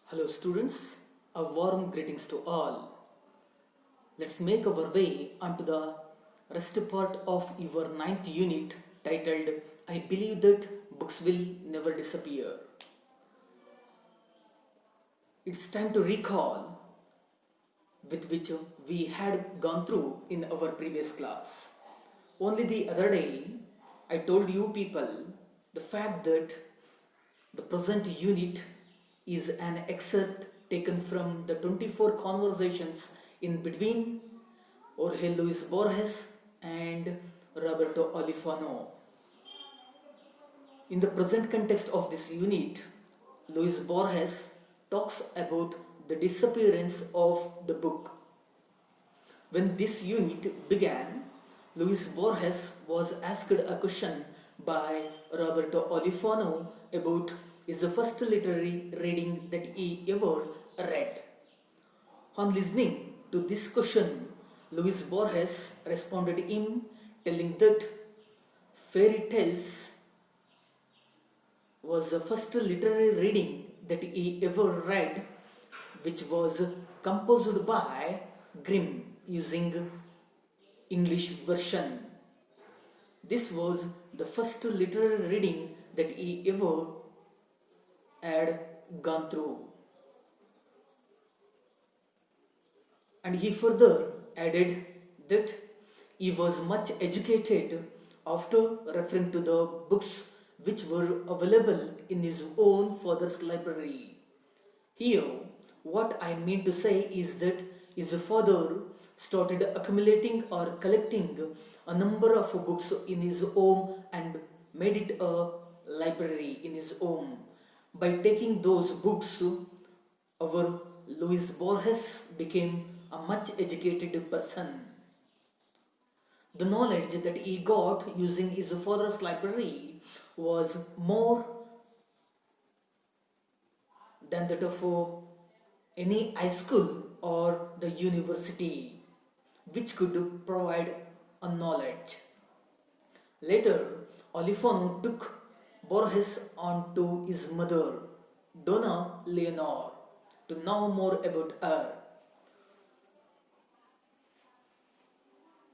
Hello students, a warm greetings to all. Let's make our way onto the rest part of your ninth unit titled I Believe That Books Will Never Disappear. It's time to recall with which we had gone through in our previous class. Only the other day I told you people the fact that the present unit is an excerpt taken from the 24 conversations in between Jorge Luis Borges and Roberto Olifano. In the present context of this unit, Luis Borges talks about the disappearance of the book. When this unit began, Luis Borges was asked a question by Roberto Olifano about his first literary reading that he ever read. On listening to this question, Luis Borges responded him telling that fairy tales was the first literary reading that he ever read, which was composed by Grimm using English version. This was the first literary reading that he ever had gone through. And he further added that he was much educated after referring to the books which were available in his own father's library. Here, what I mean to say is that his father started accumulating or collecting a number of books in his home and made it a library in his home. By taking those books, our Luis Borges became a much educated person. The knowledge that he got using his father's library was more than that of any high school or the university which could provide a knowledge. Later, Olifano took Borges on to his mother, Donna Leonor, to know more about her.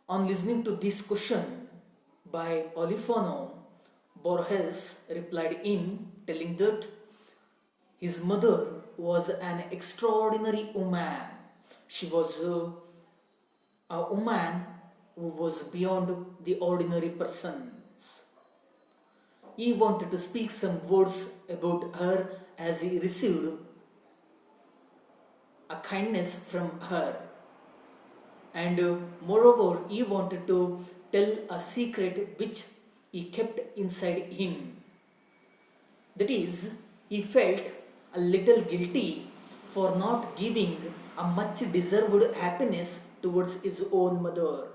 On listening to this question by Olifano, Borges replied him telling that his mother was an extraordinary woman. She was a woman who was beyond the ordinary persons. He wanted to speak some words about her as he received a kindness from her. And moreover, he wanted to tell a secret which he kept inside him. That is, he felt a little guilty for not giving a much deserved happiness towards his own mother.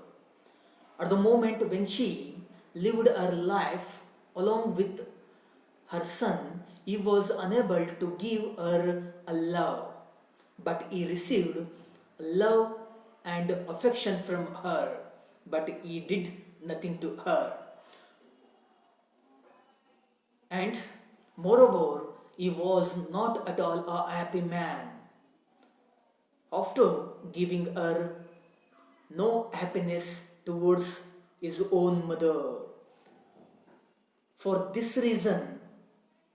At the moment when she lived her life along with her son, he was unable to give her a love, but he received love and affection from her, but he did nothing to her. And moreover, he was not at all a happy man. After giving her no happiness towards his own mother. For this reason,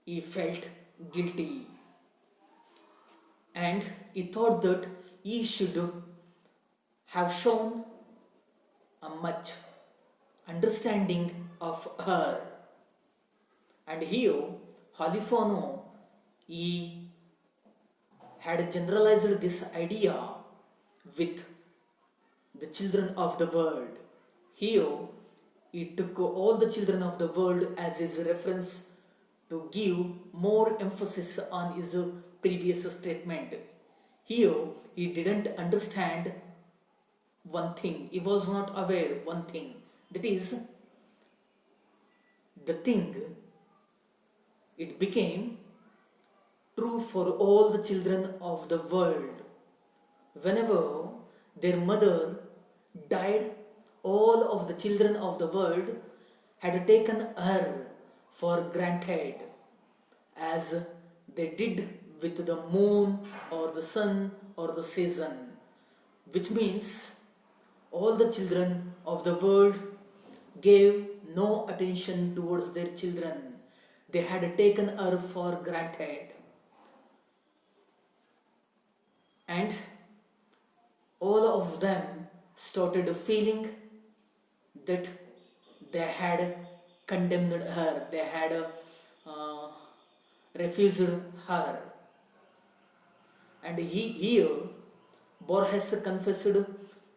he felt guilty. And he thought that he should have shown a much understanding of her. And here, Olifano, he had generalized this idea with the children of the world. Here, he took all the children of the world as his reference to give more emphasis on his previous statement. Here, he didn't understand one thing. He was not aware one thing. That is, the thing, it became true for all the children of the world. Whenever their mother died, all of the children of the world had taken her for granted, as they did with the moon or the sun or the season, which means all the children of the world gave no attention towards their children. They had taken her for granted. And all of them started feeling that they had condemned her, they had uh, refused her. And here Borges confessed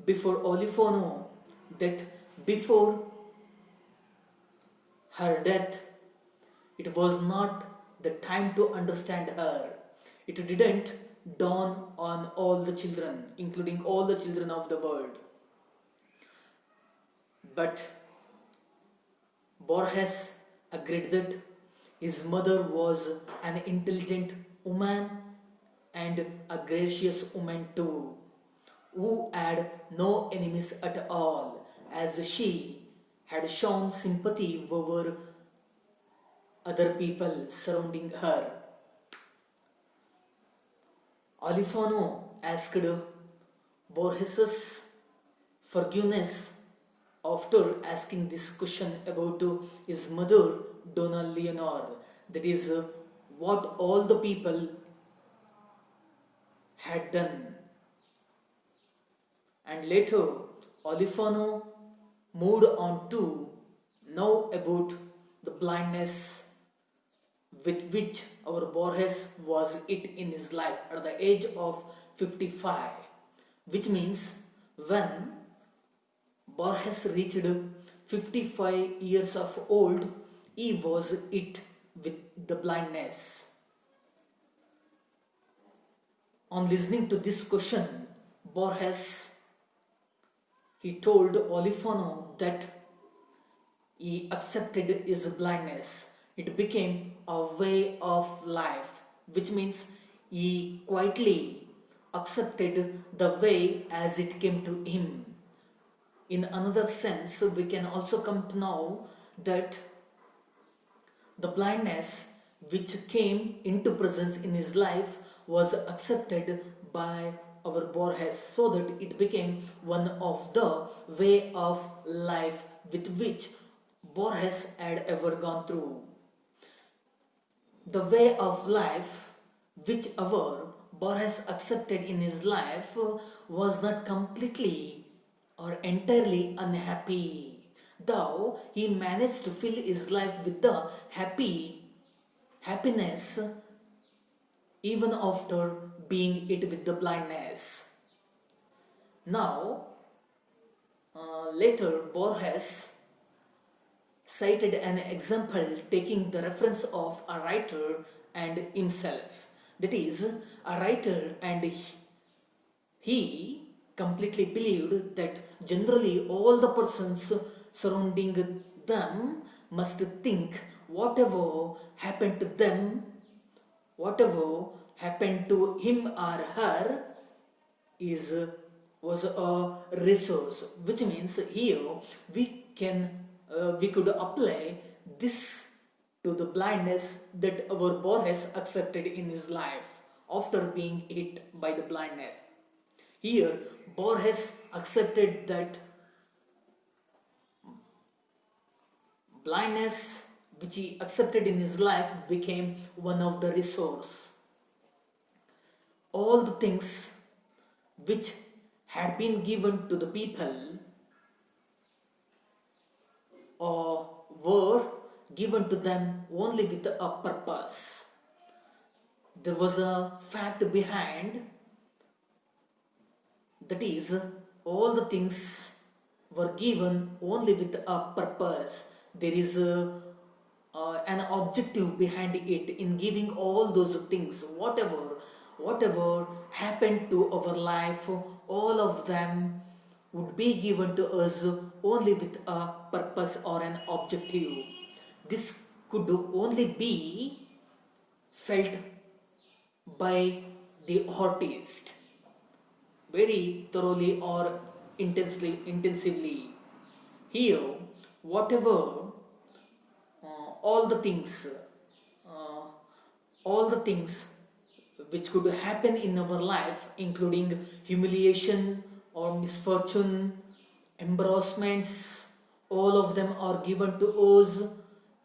before Olifono that before her death, it was not the time to understand her. It didn't dawn on all the children, including all the children of the world. But Borges agreed that his mother was an intelligent woman and a gracious woman too, who had no enemies at all, as she had shown sympathy over other people surrounding her. Olifono asked Borges's forgiveness after asking this question about his mother, Donna Leonor. That is, what all the people had done. And later, Olifono moved on to know about the blindness with which our Borges was hit in his life at the age of 55, which means when Borges reached 55 years of old, he was hit with the blindness. On listening to this question, Borges he told Olifono that he accepted his blindness. It became a way of life, which means he quietly accepted the way as it came to him. In another sense, we can also come to know that the blindness which came into presence in his life was accepted by our Borges, so that it became one of the way of life with which Borges had ever gone through. The way of life which our Borges accepted in his life was not completely or entirely unhappy, though he managed to fill his life with the happiness even after being hit with the blindness. Now, later Borges cited an example taking the reference of a writer and himself. That is, a writer and he completely believed that generally all the persons surrounding them must think whatever happened to them, whatever happened to him or her is was a resource, which means here we could apply this to the blindness that our Borges accepted in his life after being hit by the blindness. Here Borges accepted that blindness which he accepted in his life became one of the resource. All the things which had been given to the people or were given to them only with a purpose. There was a fact behind, that is, all the things were given only with a purpose. There is an objective behind it in giving all those things. Whatever happened to our life, all of them would be given to us only with a purpose or an objective. This could only be felt by the artist very thoroughly or intensively. Here, whatever all the things, uh, all the things which could happen in our life, including humiliation or misfortune, embarrassments, all of them are given to us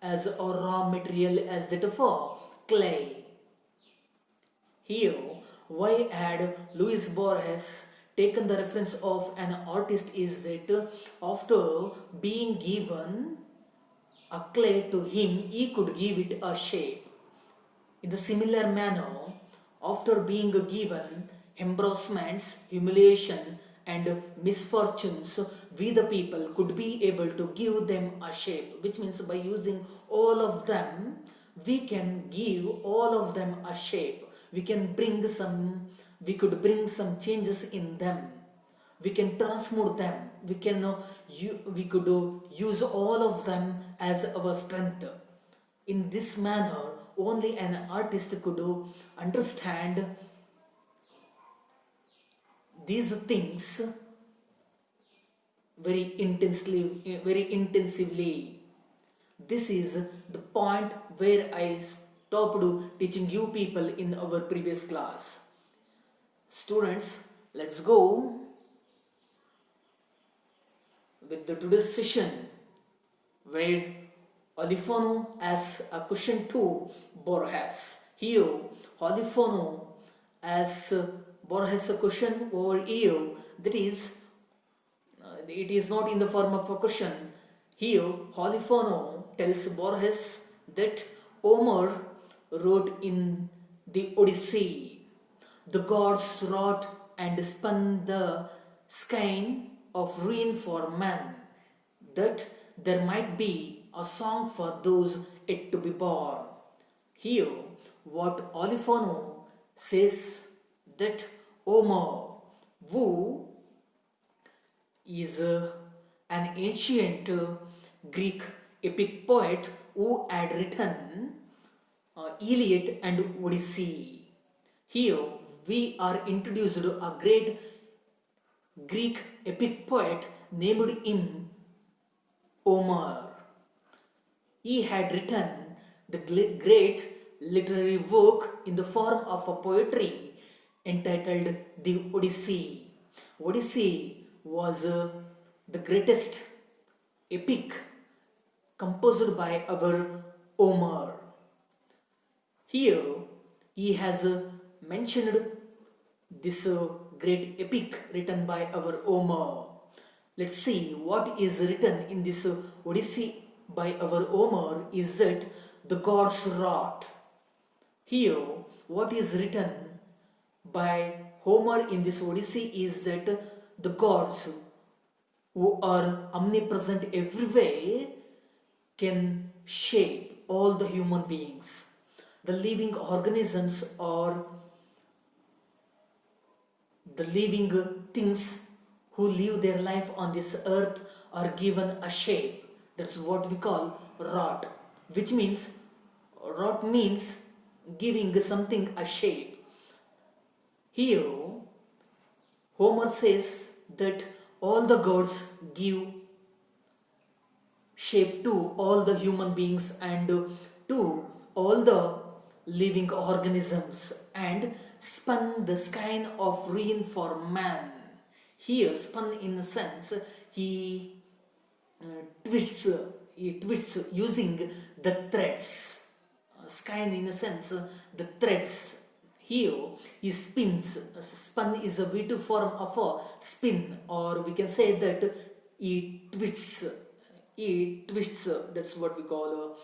as a raw material as that for clay. Here, why had Luis Borges taken the reference of an artist is that after being given a clay to him, he could give it a shape. In the similar manner, after being given embarrassments, humiliation, and misfortunes, we the people could be able to give them a shape, which means by using all of them, we can give all of them a shape. We could bring some changes in them. We can transmute them. We could use all of them as our strength. In this manner, only an artist could understand these things very intensively. This is the point where I stopped teaching you people in our previous class. Students, let's go with the today's session where Olifono asks a question to Borges. Here, Olifono asks Borges a question over here, that is, it is not in the form of a question. Here, Olifono tells Borges that Homer wrote in the Odyssey, the gods wrought and spun the skein of ruin for man, that there might be a song for those yet to be born. Here, what Olifono says that Homer, who is an ancient Greek epic poet who had written Iliad and Odyssey. Here, we are introduced to a great Greek epic poet named him Homer. He had written the great literary work in the form of a poetry entitled the Odyssey. Odyssey was the greatest epic composed by our Homer. Here he has mentioned this great epic written by our Homer. Let's see what is written in this Odyssey by our Homer is that the gods wrought. Here, what is written by Homer in this Odyssey is that the gods who are omnipresent everywhere can shape all the human beings. The living organisms or the living things who live their life on this earth are given a shape. That's what we call wrought, which means wrought means giving something a shape. Here, Homer says that all the gods give shape to all the human beings and to all the living organisms and spun the skein of ruin for man. Here, spun in a sense, he twists using the threads. Skein in a sense, the threads. Here, he spins. Spun is a V2 form of a spin, or we can say that he twists. He twists. That's what we call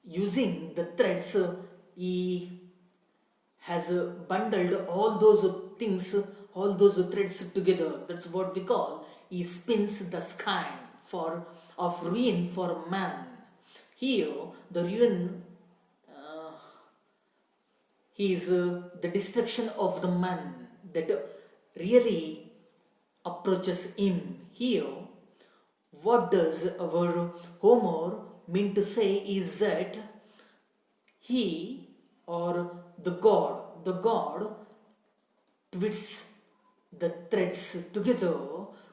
using the threads. He has bundled all those things, all those threads together. That's what we call. He spins the skein for of ruin for man. Here, the ruin is the destruction of the man that really approaches him. Here, what does our Homer mean to say is that he or the god twists the threads together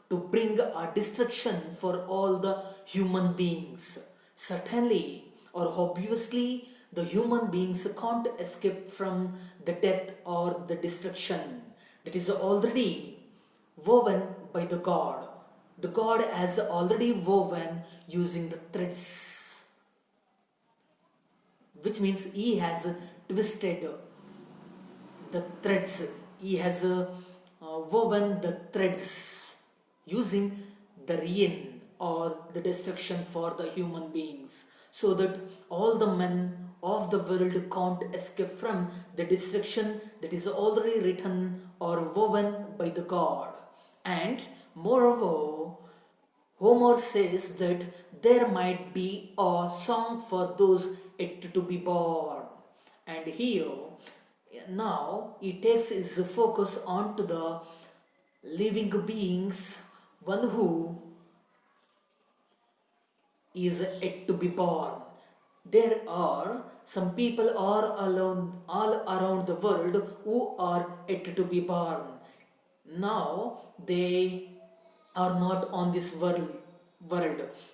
to bring a destruction for all the human beings. Certainly or obviously, The human beings can't escape from the death or the destruction that is already woven by the God. The God has already woven using the threads, which means He has twisted the threads. He has woven the threads using the ruin or the destruction for the human beings, so that all the men of the world can't escape from the destruction that is already written or woven by the God. And moreover, Homer says that there might be a song for those yet to be born. And here, now, he takes his focus onto the living beings, one who is yet to be born. There are some people all around the world who are yet to be born. Now they are not on this world.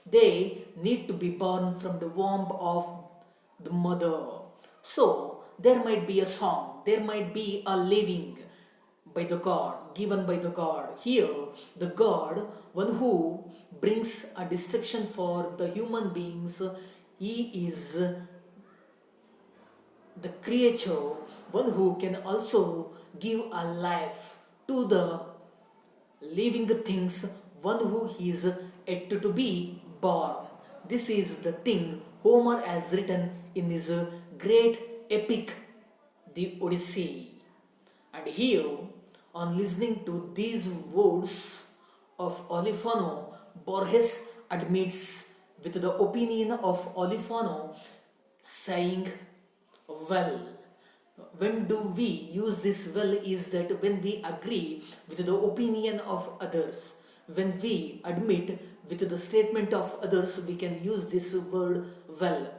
They need to be born from the womb of the mother. So there might be a song, there might be a living by the God, given by the God. Here, the God, one who brings a destruction for the human beings, He is the creature, one who can also give a life to the living things, one who is yet to be born. This is the thing Homer has written in his great epic, the Odyssey. And here, on listening to these words of Olifano, Borges admits with the opinion of Olifano, saying, well, when do we use this well is that when we agree with the opinion of others, when we admit with the statement of others, we can use this word well.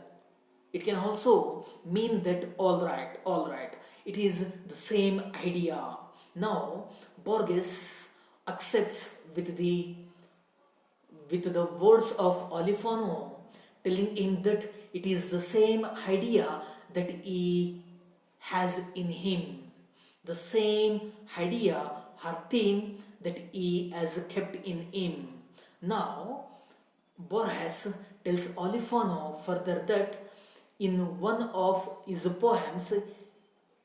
It can also mean that all right, all right. It is the same idea. Now, Borges accepts with the words of Olifano, telling him that it is the same idea that he has in him, the same idea, her theme that he has kept in him. Now, Borges tells Olifano further that in one of his poems,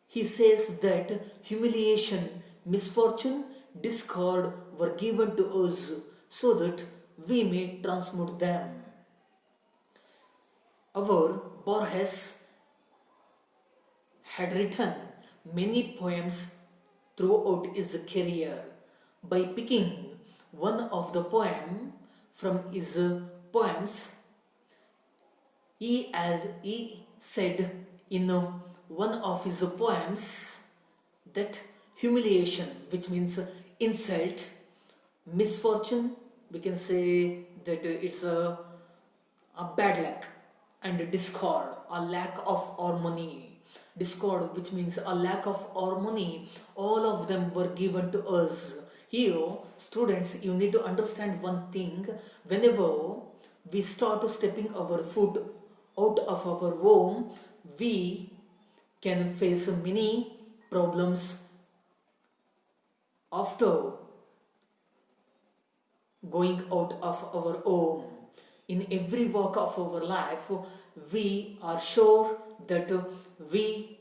he says that humiliation, misfortune, discord were given to us so that we may transmute them. Our Borges had written many poems throughout his career. By picking one of the poem from his poems, he said in one of his poems that humiliation, which means insult, misfortune, we can say that it's a bad luck, and discord, a lack of harmony. Discord, which means a lack of harmony, all of them were given to us. Here, students, you need to understand one thing. Whenever we start stepping our foot out of our home, we can face many problems after going out of our home. In every walk of our life, we are sure that we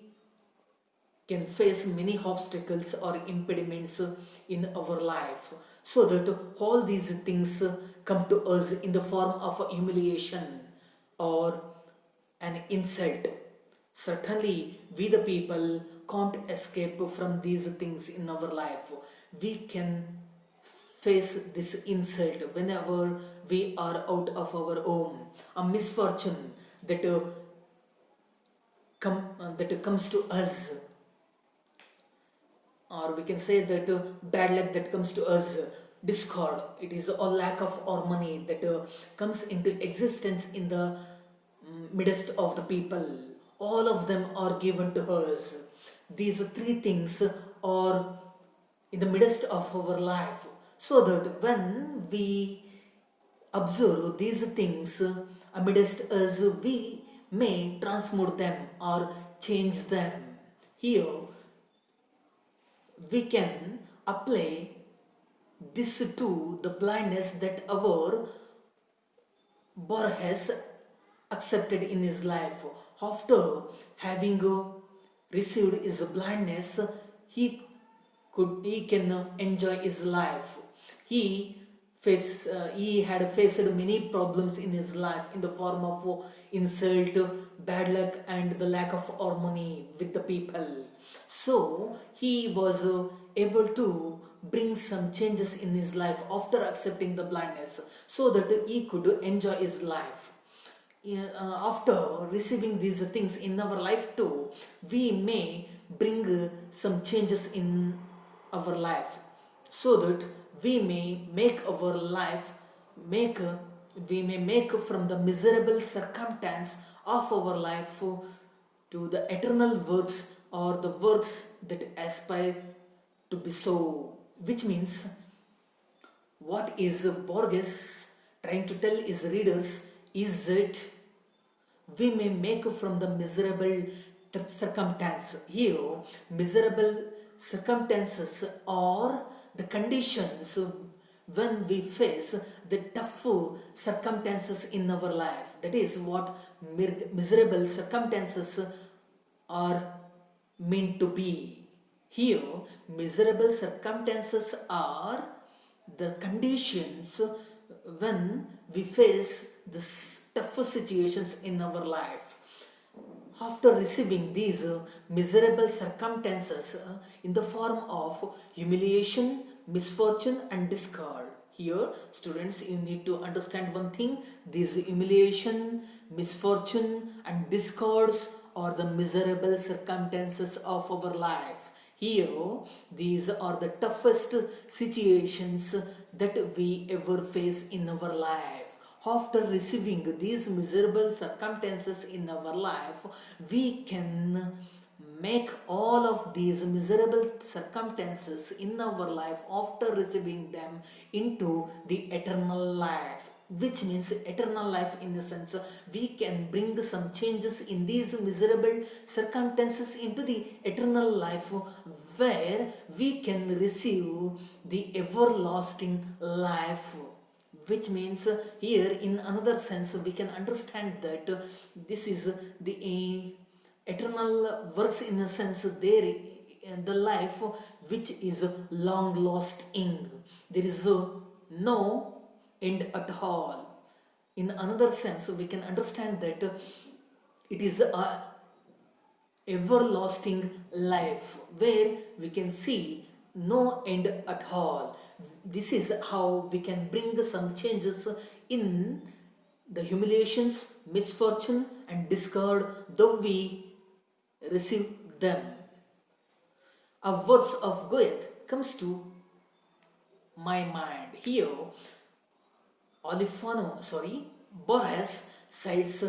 can face many obstacles or impediments in our life, so that all these things come to us in the form of a humiliation or an insult. Certainly, we the people can't escape from these things in our life. We can face this insult whenever we are out of our home. A misfortune that that comes to us, or we can say that bad luck that comes to us, discord, it is a lack of harmony that comes into existence in the midst of the people. All of them are given to us. These three things are in the midst of our life, so that when we observe these things amidst us, we may transmute them or change them. Here we can apply this to the blindness that our Bar has accepted in his life. After having received his blindness, he can enjoy his life. He had faced many problems in his life in the form of insult, bad luck, and the lack of harmony with the people. So he was able to bring some changes in his life after accepting the blindness, so that he could enjoy his life. After receiving these things in our life too, we may bring some changes in our life, so that we may make our life make we may make from the miserable circumstance of our life to the eternal works, or the works that aspire to be so. Which means, what is Borges trying to tell his readers is that we may make from the miserable circumstance. Here, miserable circumstances are the conditions when we face the tough circumstances in our life. That is what miserable circumstances are meant to be. Here, miserable circumstances are the conditions when we face the tough situations in our life. After receiving these miserable circumstances in the form of humiliation, misfortune, and discord. Here, students, you need to understand one thing: these humiliation, misfortune, and discords are the miserable circumstances of our life. Here, these are the toughest situations that we ever face in our life. After receiving these miserable circumstances in our life, we can make all of these miserable circumstances in our life, after receiving them, into the eternal life. Which means eternal life in the sense we can bring some changes in these miserable circumstances into the eternal life, where we can receive the everlasting life. Which means, here in another sense we can understand that this is the eternal works, in a sense there the life which is long lasting. There is no end at all. In another sense we can understand that it is a everlasting life, where we can see no end at all. This is how we can bring some changes in the humiliations, misfortune, and discord, though we receive them. A verse of Goethe comes to my mind. Here, Borges cites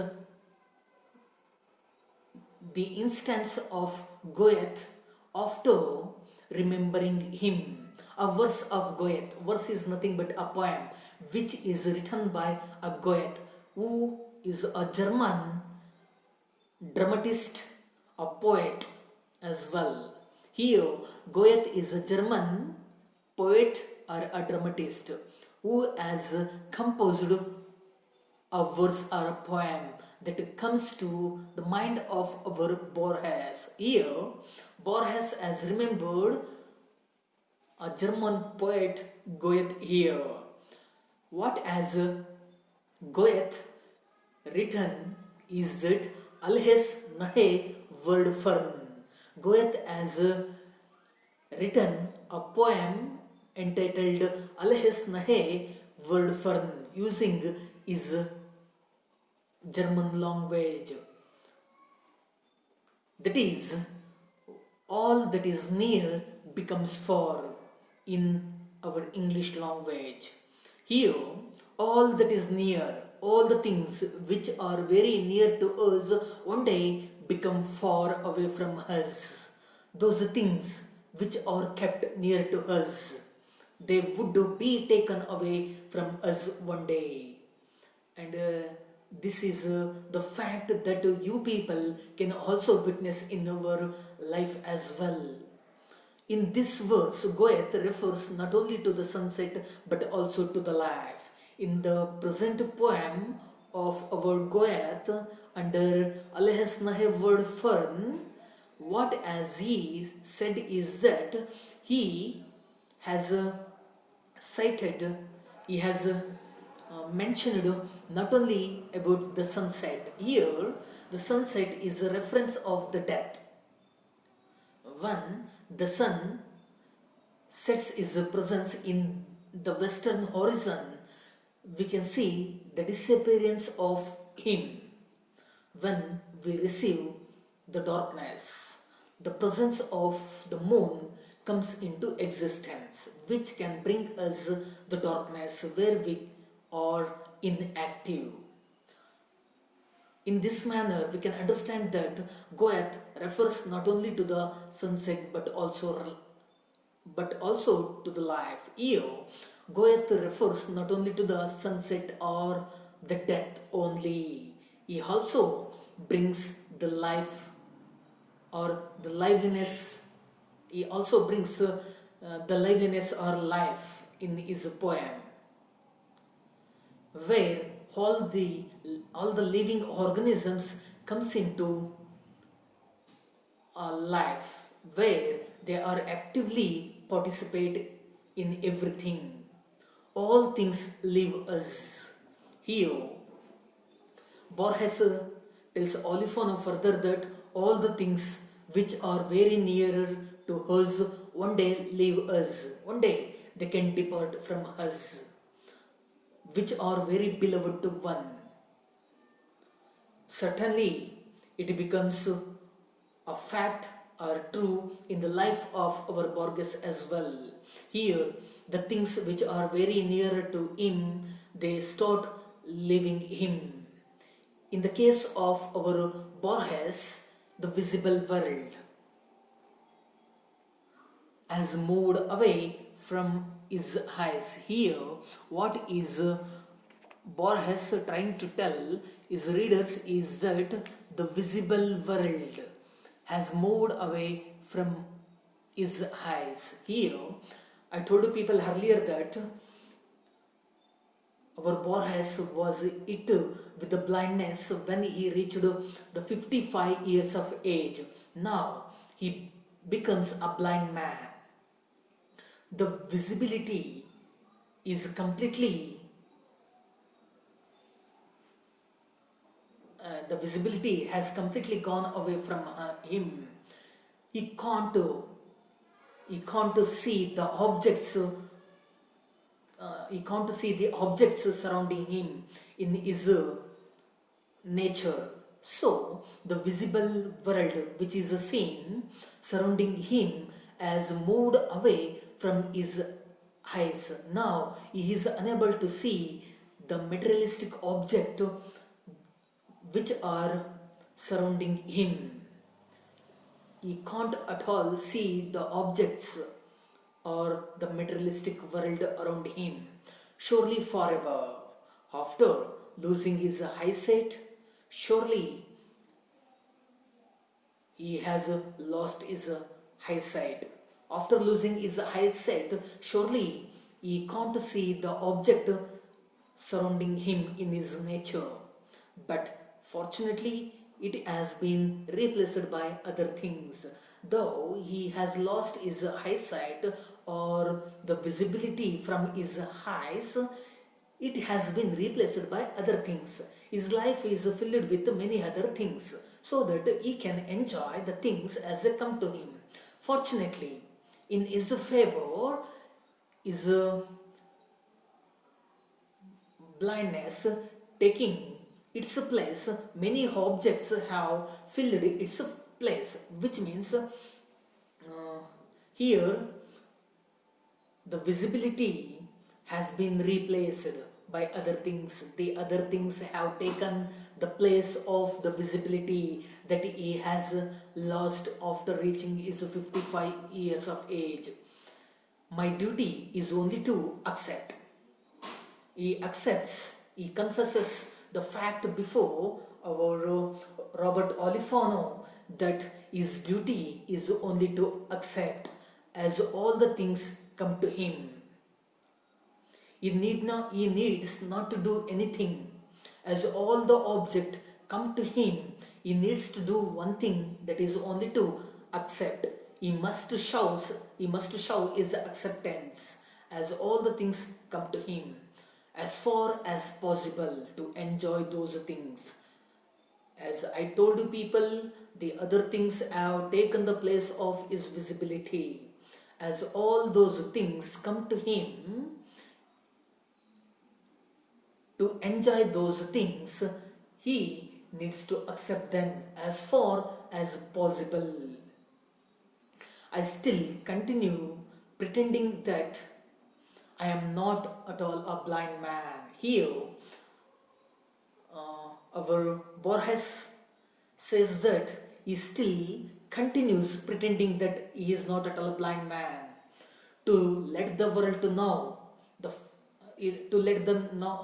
the instance of Goethe after remembering him. A verse of Goethe. Verse is nothing but a poem which is written by a Goethe, who is a German dramatist, a poet as well. Here, Goethe is a German poet or a dramatist who has composed a verse or a poem that comes to the mind of our Borges. Here, Borges has remembered a German poet Goethe here. What has Goethe written is that alles nahe word fern. Goethe has written a poem entitled Alles nahe word fern, using his German language. That is, all that is near becomes far in our English language. Here, all that is near, all the things which are very near to us, one day become far away from us. Those things which are kept near to us, they would be taken away from us one day. And This is the fact that you people can also witness in our life as well. In this verse, Goeth refers not only to the sunset but also to the life. In the present poem of our Goeth under Alehesnahe word fern, what as he said is that he has cited, he has mentioned not only about the sunset. Here, the sunset is a reference of the death. When the sun sets its presence in the western horizon, we can see the disappearance of him. When we receive the darkness, the presence of the moon comes into existence, which can bring us the darkness where we are inactive. In this manner, we can understand that Goeth refers not only to the sunset but also to the life. Here, Goeth refers not only to the sunset or the death only. He also brings the life or the liveliness. He also brings the liveliness or life in his poem, where all the living organisms comes into life, where they are actively participate in everything. All things live us. Here, Borges tells Olifano further that all the things which are very nearer to us one day leave us. One day they can depart from us, which are very beloved to one. Certainly, it becomes a fact or true in the life of our Borges as well. Here, the things which are very nearer to him, they start leaving him. In the case of our Borges, the visible world has moved away from his eyes. Here, what is Borges trying to tell his readers is that the visible world has moved away from his eyes. Here, I told people earlier that our Borges was hit with the blindness when he reached the 55 years of age. Now he becomes a blind man. The visibility is completely the visibility has completely gone away from him. He can't see the objects. He can't see the objects surrounding him in his nature. So the visible world, which is seen surrounding him, has moved away from his eyes. Now he is unable to see the materialistic object which are surrounding him. He can't at all see the objects or the materialistic world around him. Surely forever, after losing his eyesight, surely he has lost his eyesight. After losing his eyesight, surely he can't see the object surrounding him in his nature. But fortunately, it has been replaced by other things. Though he has lost his eyesight or the visibility from his eyes, it has been replaced by other things. His life is filled with many other things so that he can enjoy the things as they come to him. Fortunately, in his favor, his blindness taking its place, many objects have filled its place, which means here the visibility has been replaced by other things. The other things have taken the place of the visibility that he has lost after reaching his 55 years of age. My duty is only to accept. He accepts, he confesses the fact before our Robert Olifano that his duty is only to accept as all the things come to him. He needs not to do anything. As all the object come to him, he needs to do one thing, that is only to accept. He must show his acceptance as all the things come to him, as far as possible to enjoy those things. As I told you people, the other things have taken the place of his visibility. As all those things come to him, to enjoy those things, he needs to accept them as far as possible. I still continue pretending that I am not at all a blind man. Here, our Borges says that he still continues pretending that he is not at all a blind man, to let the world to know the to let them know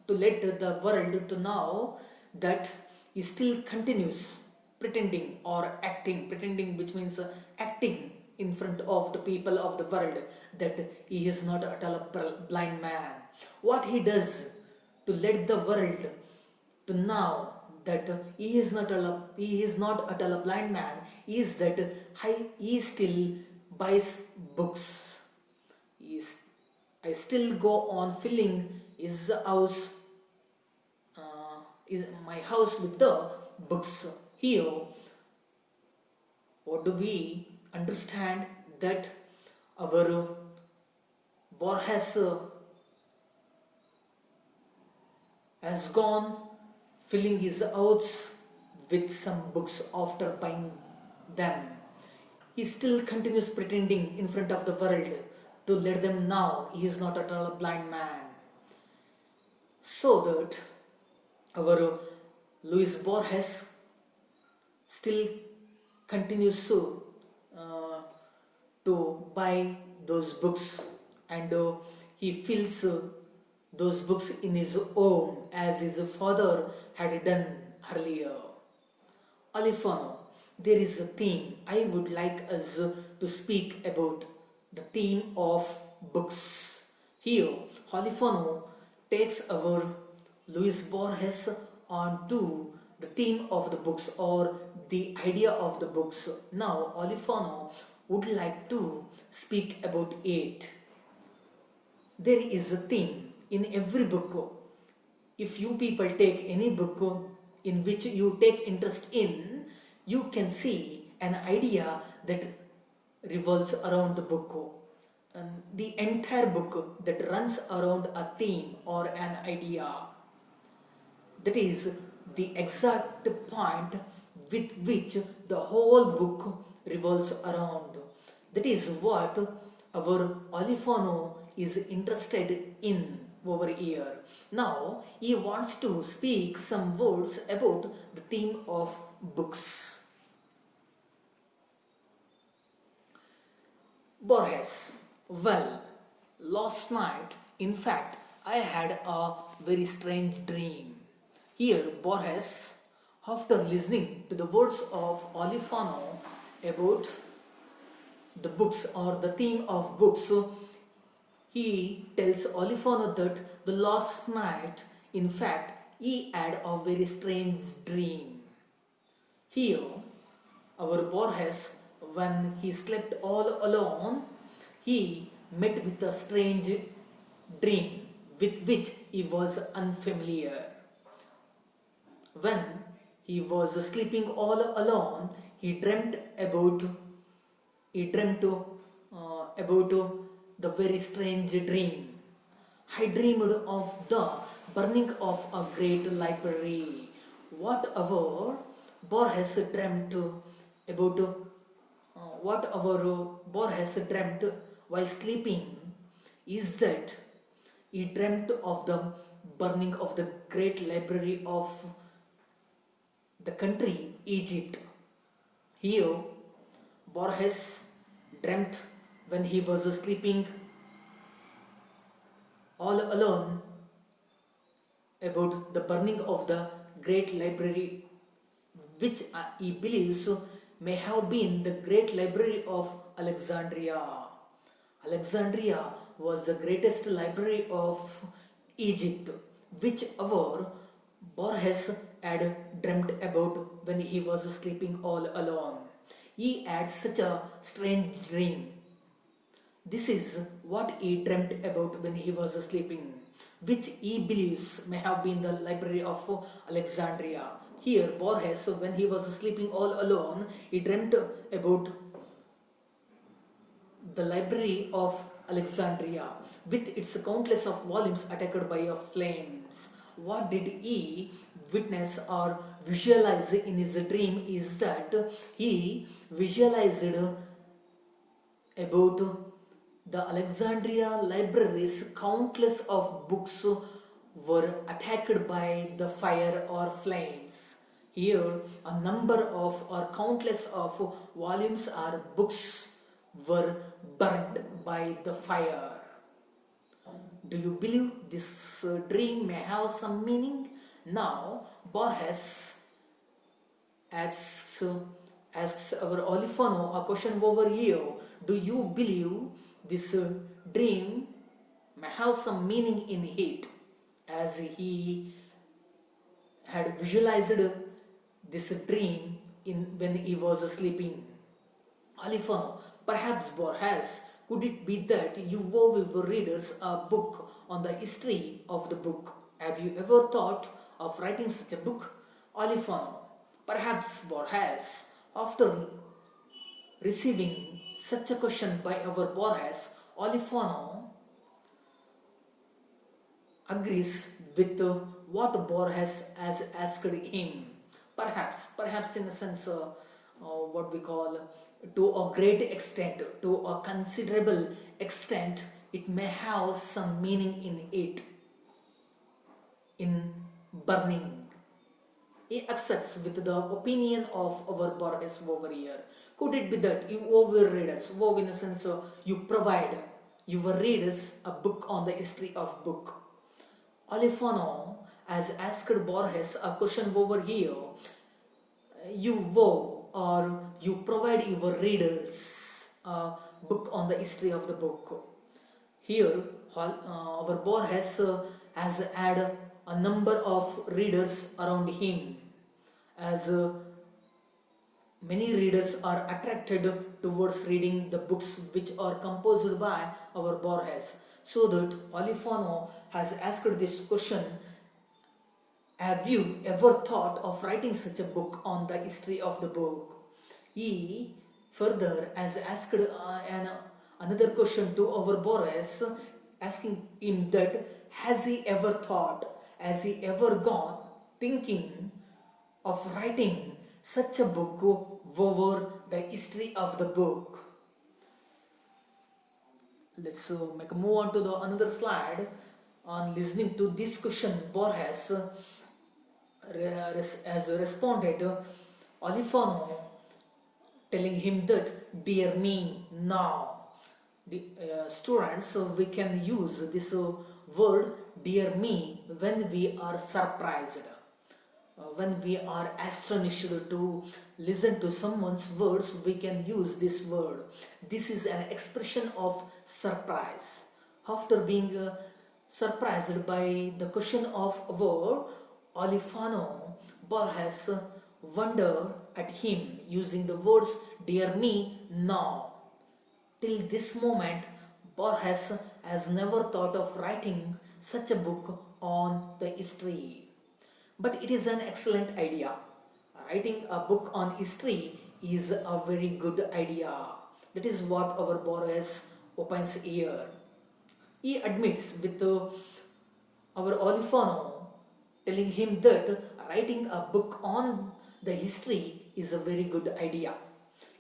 to let the world to know that he still continues pretending or acting, pretending which means acting in front of the people of the world, that he is not at all a blind man. What he does to let the world to know that he is not at all a blind man is that he still buys books. I still go on filling his house, my house with the books. Here, what do we understand? That our Borges has gone filling his house with some books after buying them. He still continues pretending in front of the world to let them know he is not at all a blind man. So that our Luis Borges still continues to buy those books, and he fills those books in his home as his father had done earlier. Alifano, there is a theme I would like us to speak about, the theme of books. Here, Alifano takes our Luis Borges on to the theme of the books or the idea of the books. Now, Alifano would like to speak about it. There is a theme in every book. If you people take any book in which you take interest in, you can see an idea that revolves around the book. And the entire book that runs around a theme or an idea. That is the exact point with which the whole book revolves around. That is what our Olifano is interested in over here. Now he wants to speak some words about the theme of books. Borges. Well, last night, in fact, I had a very strange dream. Here, Borges, after listening to the words of Olifano about the books or the theme of books, he tells Olifano that the last night, in fact, he had a very strange dream. Here, our Borges, when he slept all alone, he met with a strange dream with which he was unfamiliar. When he was sleeping all alone, he dreamt about the very strange dream. I dreamed of the burning of a great library. Whatever Borges dreamt about, what our Borges dreamt while sleeping is that he dreamt of the burning of the great library of the country Egypt. Here, Borges dreamt when he was sleeping all alone about the burning of the great library, which he believes may have been the great library of Alexandria. Alexandria was the greatest library of Egypt, which our Borges had dreamt about when he was sleeping all alone. He had such a strange dream. This is what he dreamt about when he was sleeping, which he believes may have been the library of Alexandria. Here, Borges, when he was sleeping all alone, he dreamt about the library of Alexandria with its countless of volumes attacked by flames. What did he witness or visualize in his dream is that he visualized about the Alexandria libraries, countless of books were attacked by the fire or flames. Here, a number of or countless of volumes or books were burned by the fire. Do you believe this dream may have some meaning? Now, Borges asks, asks our Olifano a question over here. Do you believe this dream may have some meaning in it, as he had visualized this dream in when he was sleeping? Olifano, perhaps Borges, could it be that you owe your readers a book on the history of the book? Have you ever thought of writing such a book? Olifano, perhaps Borges, after receiving such a question by our Borges, Olifano agrees with what Borges has asked him. Perhaps in a sense, what we call to a great extent, to a considerable extent, it may have some meaning in it, in burning. He accepts with the opinion of our Borges over here. Could it be that you owe your readers, owe in a sense, you provide your readers a book on the history of book? Olifano has asked Borges a question over here. You owe or you provide your readers a book on the history of the book. Here, our Borges has had a number of readers around him, as many readers are attracted towards reading the books which are composed by our Borges. So that Olifano has asked this question: have you ever thought of writing such a book on the history of the book? He further has asked another question to our Borges, asking him that has he ever thought, has he ever gone thinking of writing such a book over the history of the book? Let's make a move on to the another slide. On listening to this question, Borges has responded, Olifano telling him that, dear me, now. The students, we can use this word dear me when we are surprised, when we are astonished to listen to someone's words. We can use this word. This is an expression of surprise. After being surprised by the question of our Olifano, Borges wondered at him using the words dear me, now. Till this moment, Borges has never thought of writing such a book on the history. But it is an excellent idea. Writing a book on history is a very good idea. That is what our Borges opines here. He admits with our Olifano telling him that writing a book on the history is a very good idea.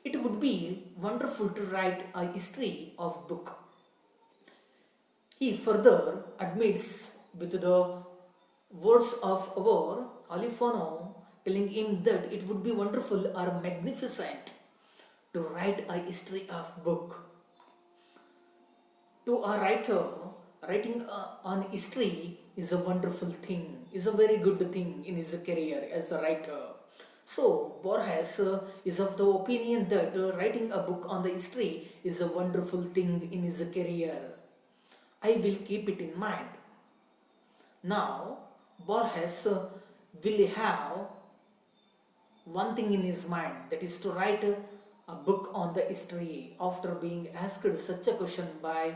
It would be wonderful to write a history of book. He further admits with the words of our Olifano telling him that it would be wonderful or magnificent to write a history of book. To a writer, writing on history is a wonderful thing, is a very good thing in his career as a writer. So Borges is of the opinion that writing a book on the history is a wonderful thing in his career. I will keep it in mind. Now Borges will have one thing in his mind, that is to write a book on the history after being asked such a question by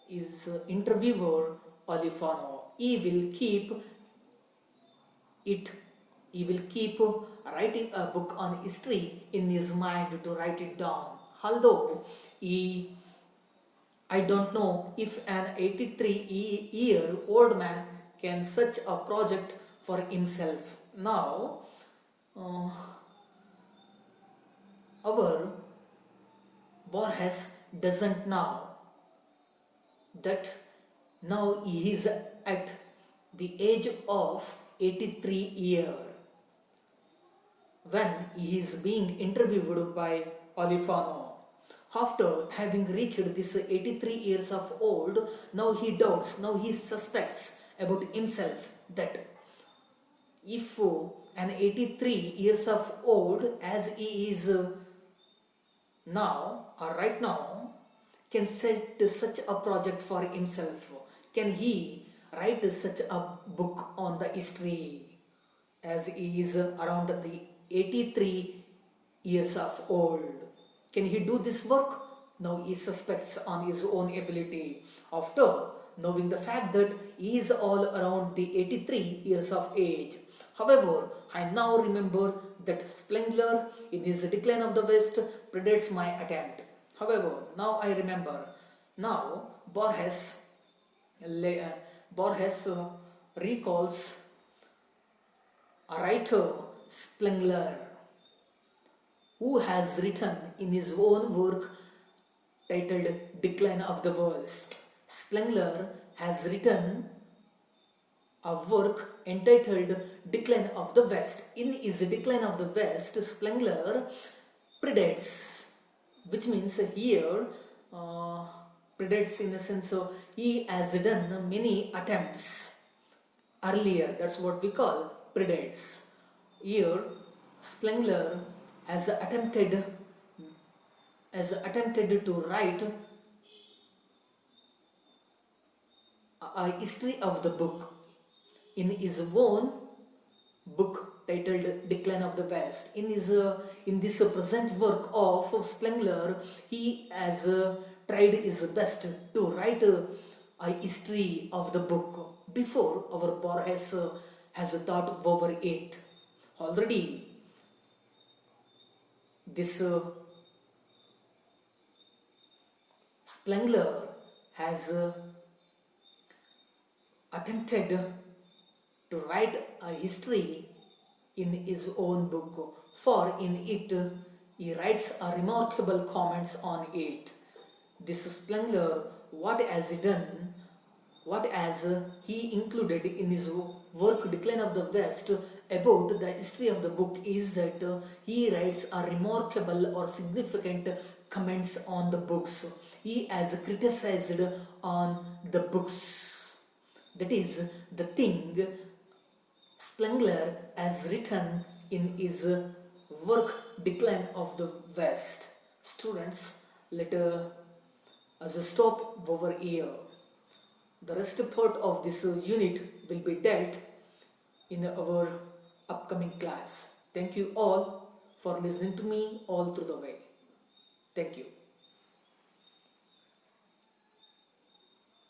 his interviewer Olifano. It he will keep writing a book on history in his mind to write it down. Although he I don't know if an 83-year old man can such a project for himself. Now, uh, our Borges doesn't know that now he is at the age of 83 year when he is being interviewed by Olifano. After having reached this 83 years of old, now he doubts, now he suspects about himself that if an 83 years of old as he is now or right now can set such a project for himself, can he write such a book on the history as he is around the 83 years of old? Can he do this work? Now he suspects on his own ability. After knowing the fact that he is all around the 83 years of age. However, I now remember that Spengler in his Decline of the West predates my attempt. However, now I remember. Now Borges recalls a writer Spengler who has written in his own work titled Decline of the West. Spengler has written a work entitled Decline of the West. In his Decline of the West, Spengler predates, which means here predates in the sense of he has done many attempts earlier. That's what we call predates. Here, Spengler has attempted to write a history of the book in his own book titled Decline of the West. In this present work of Spengler, he has tried his best to write a history of the book before our Borges has thought over it. Already, this Spengler has attempted to write a history in his own book, for in it he writes a remarkable comments on it. This Spengler, what has he done, what has he included in his work Decline of the West about the history of the book is that he writes a remarkable or significant comments on the books. He has criticized on the books. That is the thing Spengler has written in his work Decline of the West. Students, let us stop over here. The rest part of this unit will be dealt in our upcoming class. Thank you all for listening to me all through the way. Thank you.